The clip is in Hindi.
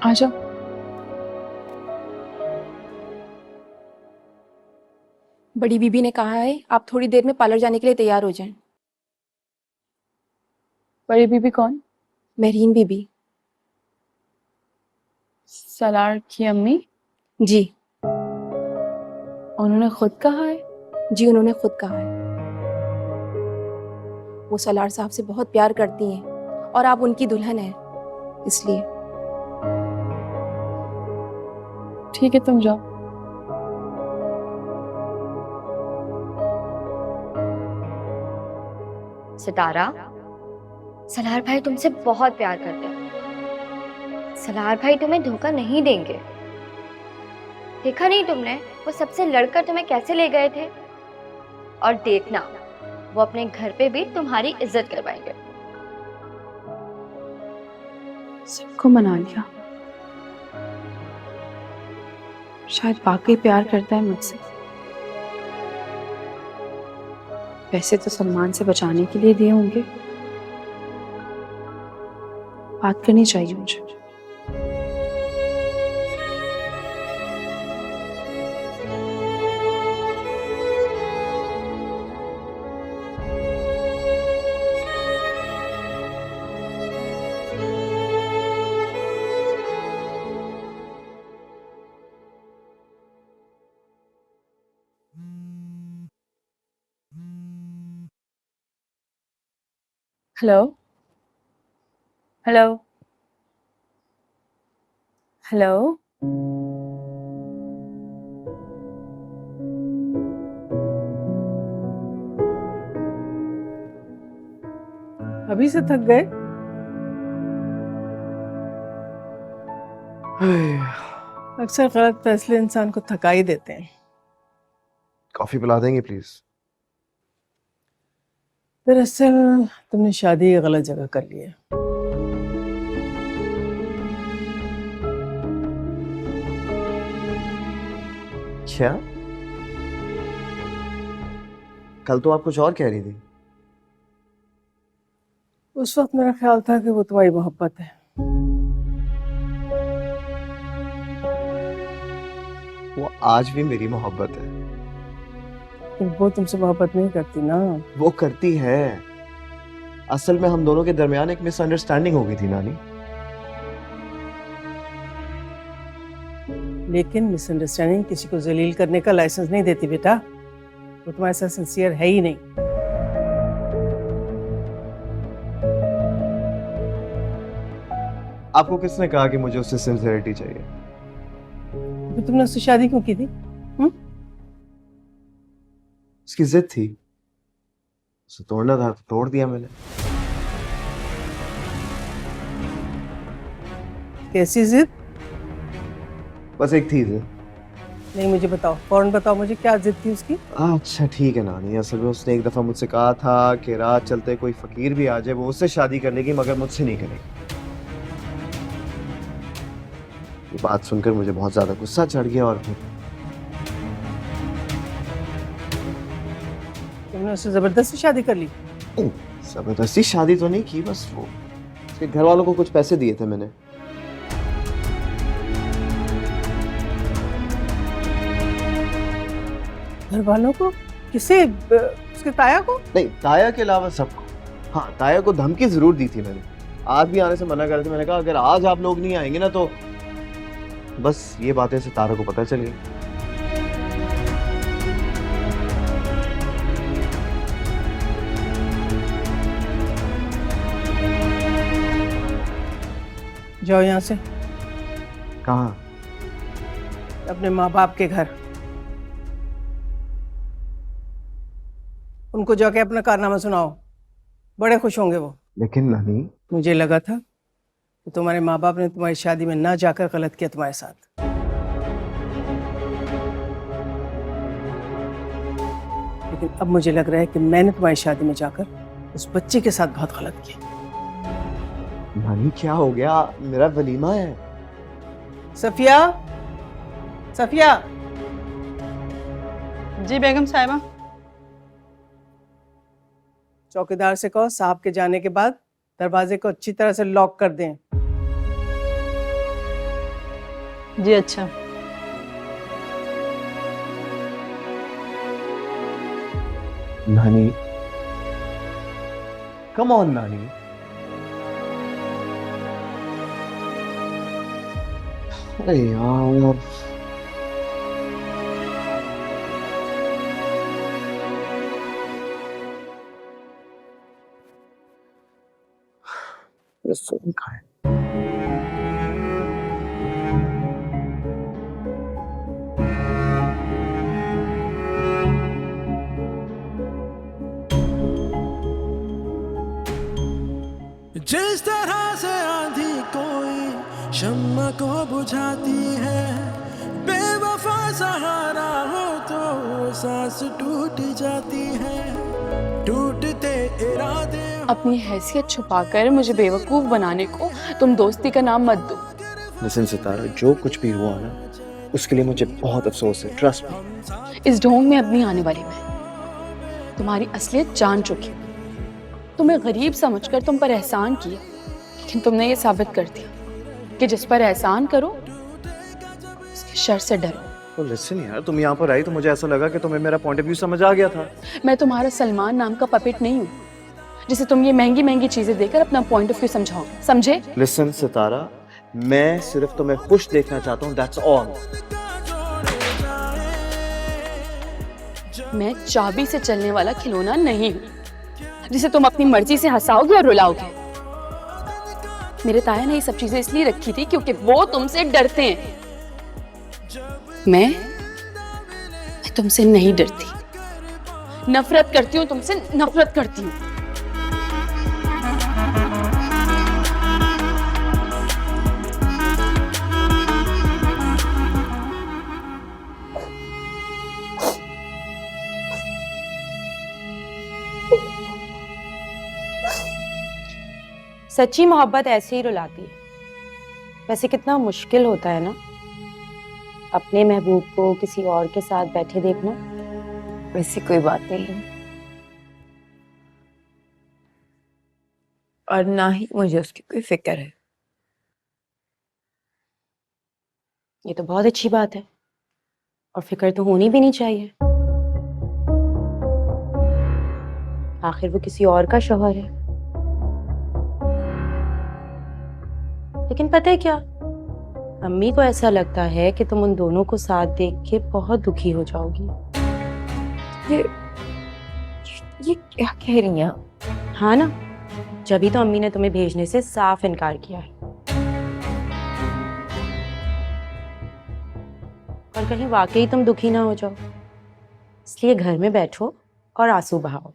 आ जाओ। बड़ी बीबी ने कहा है आप थोड़ी देर में पार्लर जाने के लिए तैयार हो जाएं। बड़ी बीबी कौन? मेहरीन बीबी। सलार की अम्मी? जी। उन्होंने खुद कहा है? जी उन्होंने खुद कहा है। वो सलार साहब से बहुत प्यार करती हैं और आप उनकी दुल्हन हैं, इसलिए। ठीक है, तुम जाओ। सितारा, सलार भाई तुमसे बहुत प्यार करते हैं। सलार भाई तुम्हें धोखा नहीं देंगे। देखा नहीं तुमने वो सबसे लड़कर तुम्हें कैसे ले गए थे? और देखना वो अपने घर पे भी तुम्हारी इज्जत करवाएंगे। सबको मना लिया। शायद वाकई प्यार करता है मुझसे। पैसे तो सलमान से बचाने के लिए दिए होंगे। बात करनी चाहिए मुझे। Hello hello hello. अभी से थक गए? अक्सर गलत फैसले इंसान को थका ही देते हैं। कॉफी पिला देंगे प्लीज? दरअसल तुमने शादी गलत जगह कर ली है। क्या? कल तो आप कुछ और कह रही थी। उस वक्त मेरा ख्याल था कि वो तुम्हारी मोहब्बत है। वो आज भी मेरी मोहब्बत है। लेकिन वो तुमसे मोहब्बत नहीं करती ना। वो करती है। असल में हम दोनों के दरमियान एक मिसअंडरस्टैंडिंग हो गई थी नानी। लेकिन मिसअंडरस्टैंडिंग किसी को जलील करने का लाइसेंस नहीं देती बेटा। वो तुम्हारे साथ सिंसियर है ही नहीं। आपको किसने कहा कि मुझे उससे सिंसियरिटी चाहिए? तो तुमने उससे शादी क्यों की थी? उसकी जिद थी, उसे तोड़ना था तो तोड़ दिया मैंने। कैसी जिद? बस एक थी जिद। नहीं, मुझे बताओ, फौरन बताओ मुझे, क्या जिद थी उसकी? अच्छा ठीक है नानी। असल में उसने एक दफा मुझसे कहा था कि रात चलते कोई फकीर भी आ जाए वो उससे शादी कर लेगी मगर मुझसे नहीं करेगी। ये बात सुनकर मुझे बहुत ज्यादा गुस्सा चढ़ गया और फिर तुमने उससे जबरदस्ती शादी कर ली? जबरदस्ती शादी तो नहीं की, बस वो उसके घर वालों को कुछ पैसे दिए थे मैंने। घर वालों को? किसे? उसके ताया को? नहीं, ताया के अलावा सबको। हाँ, ताया को धमकी जरूर दी थी मैंने। आज भी आने से मना कर रहे थे। मैंने कहा अगर आज आप लोग नहीं आएंगे ना तो बस ये बातें सितारा को पता चल गई। जाओ यहाँ से। कहाँ? अपने माँ बाप के घर। उनको जाके अपना कारनामा सुनाओ, बड़े खुश होंगे वो। लेकिन नानी, मुझे लगा था कि तुम्हारे माँ बाप ने तुम्हारी शादी में ना जाकर गलत किया तुम्हारे साथ। लेकिन अब मुझे लग रहा है कि मैंने तुम्हारी शादी में जाकर उस बच्चे के साथ बहुत गलत किया। नानी क्या हो गया? मेरा वलीमा है। सफिया, सफिया। जी बेगम साहिबा। चौकीदार से कहो साहब के जाने के बाद दरवाजे को अच्छी तरह से लॉक कर दें। जी अच्छा। नानी, कम ऑन नानी। अरे यार, ये फोन कहाँ है? जिस तरह से आंधी कोई शम्मा को बुझाती है, बेवफा सहारा हो तो सांस टूट जाती है, टूटते इरादे। अपनी हैसियत छुपाकर मुझे बेवकूफ बनाने को तुम दोस्ती का नाम मत दो। लिसन सितारा, जो कुछ भी हुआ ना, उसके लिए मुझे बहुत अफसोस है, ट्रस्ट मी। इस ढोंग में अब नहीं आने वाली मैं। तुम्हारी असलियत जान चुकी हूँ। तुम्हें गरीब समझकर तुम पर एहसान किया, लेकिन तुमने ये साबित कर दिया कि जिस पर एहसान करो उसके शर से डरो। तो लिसन यार, तुम यहाँ पर आई तो मुझे ऐसा लगा कि तुम्हें मेरा पॉइंट ऑफ व्यू समझ आ गया था। मैं तुम्हारा सलमान नाम का पपेट नहीं हूँ जिसे तुम ये महंगी महंगी चीजें देकर अपना पॉइंट ऑफ व्यू समझाओ, समझे? लिसन सितारा, मैं सिर्फ तुम्हें खुश देखना चाहता हूँ, दैट्स ऑल। मैं चाबी से चलने वाला खिलौना नहीं हूँ जिसे तुम अपनी मर्जी से हंसाओगे और रुलाओगे। मेरे ताया ने ये सब चीजें इसलिए रखी थी क्योंकि वो तुमसे डरते हैं। मैं तुमसे नहीं डरती, नफरत करती हूँ तुमसे, नफरत करती हूँ। सच्ची मोहब्बत ऐसे ही रुलाती है। वैसे कितना मुश्किल होता है ना अपने महबूब को किसी और के साथ बैठे देखना। वैसी कोई बात नहीं है, और ना ही मुझे उसकी कोई फिक्र है। ये तो बहुत अच्छी बात है, और फिक्र तो होनी भी नहीं चाहिए। आखिर वो किसी और का शौहर है। लेकिन पता है क्या, अम्मी को ऐसा लगता है कि तुम उन दोनों को साथ देख के बहुत दुखी हो जाओगी। ये क्या कह रही हैं? हाँ ना, जभी तो अम्मी ने तुम्हें भेजने से साफ इनकार किया है। और कहीं वाकई तुम दुखी ना हो जाओ, इसलिए घर में बैठो और आंसू बहाओ।